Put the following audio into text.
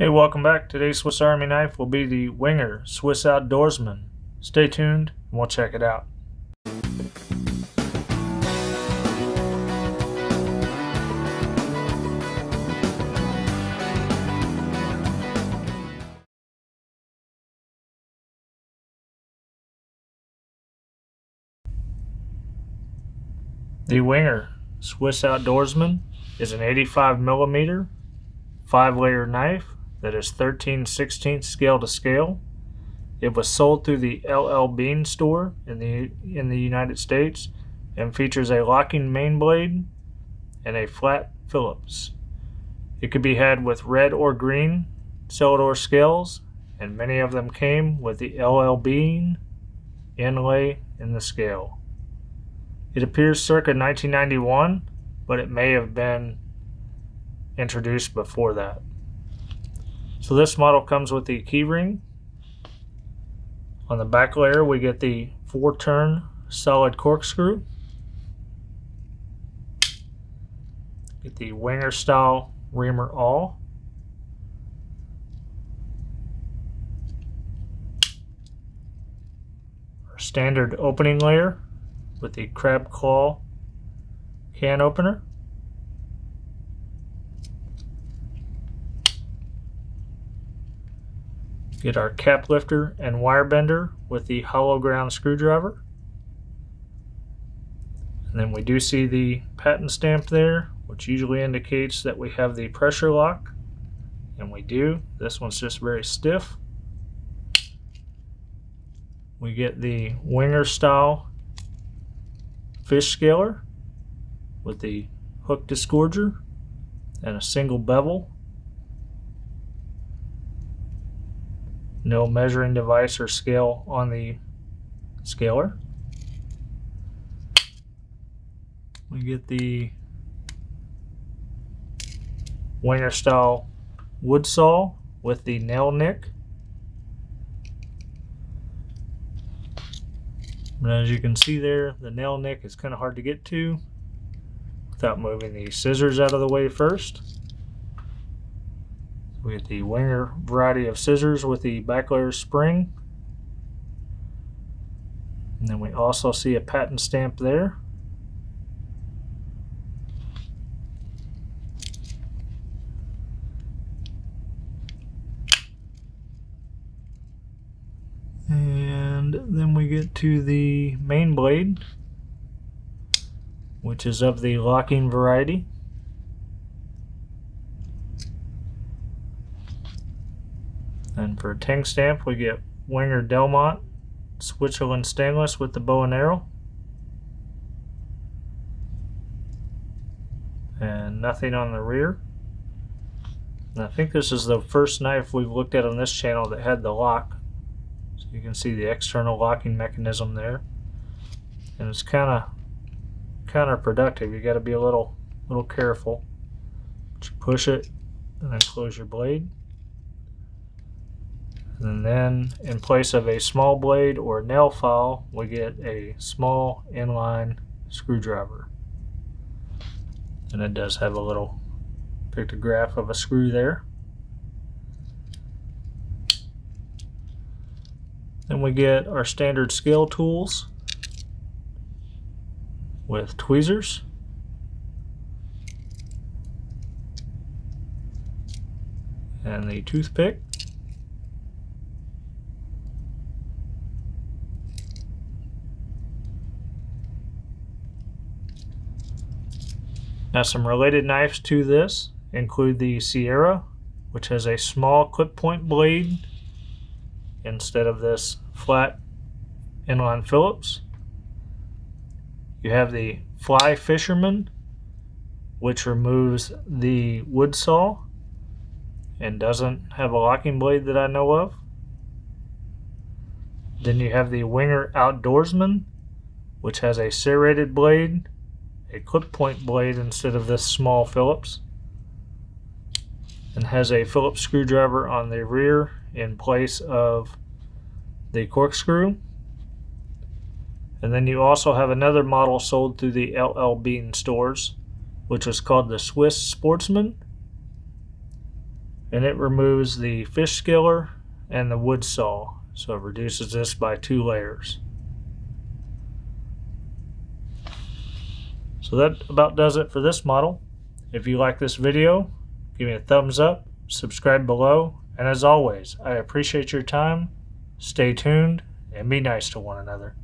Hey, welcome back. Today's Swiss Army knife will be the Wenger Swiss Outdoorsman. Stay tuned and we'll check it out. The Wenger Swiss Outdoorsman is an 85mm 5-layer knife that is 13/16 scale to scale. It was sold through the LL Bean store in the United States and features a locking main blade and a flat Phillips. It could be had with red or green Celador scales, and many of them came with the LL Bean inlay in the scale. It appears circa 1991, but it may have been introduced before that. So this model comes with the keyring. On the back layer we get the 4-turn solid corkscrew. Get the Wenger style reamer awl. Our standard opening layer with the crab claw can opener. Get our cap lifter and wire bender with the hollow ground screwdriver. And then we do see the patent stamp there, which usually indicates that we have the pressure lock. And we do. This one's just very stiff. We get the Wenger style fish scaler with the hook disgorger and a single bevel. No measuring device or scale on the scaler. We get the Wenger style wood saw with the nail nick. And as you can see there, the nail nick is kind of hard to get to without moving the scissors out of the way first. We get the Wenger variety of scissors with the back layer spring. And then we also see a patent stamp there. And then we get to the main blade, which is of the locking variety. And for a tang stamp we get Wenger Delmont Switzerland stainless with the bow and arrow. And nothing on the rear. And I think this is the first knife we've looked at on this channel that had the lock. So you can see the external locking mechanism there. And it's kind of counterproductive. You got to be a little careful. But you push it and then close your blade. And then in place of a small blade or nail file, we get a small inline screwdriver. And it does have a little pictograph of a screw there. Then we get our standard scale tools with tweezers. And the toothpick. Now some related knives to this include the Sierra, which has a small clip point blade instead of this flat inline Phillips. You have the Wenger Fisherman, which removes the wood saw and doesn't have a locking blade that I know of. Then you have the Wenger Outdoorsman, which has a serrated blade, a clip point blade instead of this small Phillips, and has a Phillips screwdriver on the rear in place of the corkscrew. And then you also have another model sold through the LL Bean stores, which was called the Swiss Sportsman. and it removes the fish skiller and the wood saw, so it reduces this by 2 layers. So that about does it for this model. If you like this video, give me a thumbs up, subscribe below, and as always, I appreciate your time. Stay tuned and be nice to one another.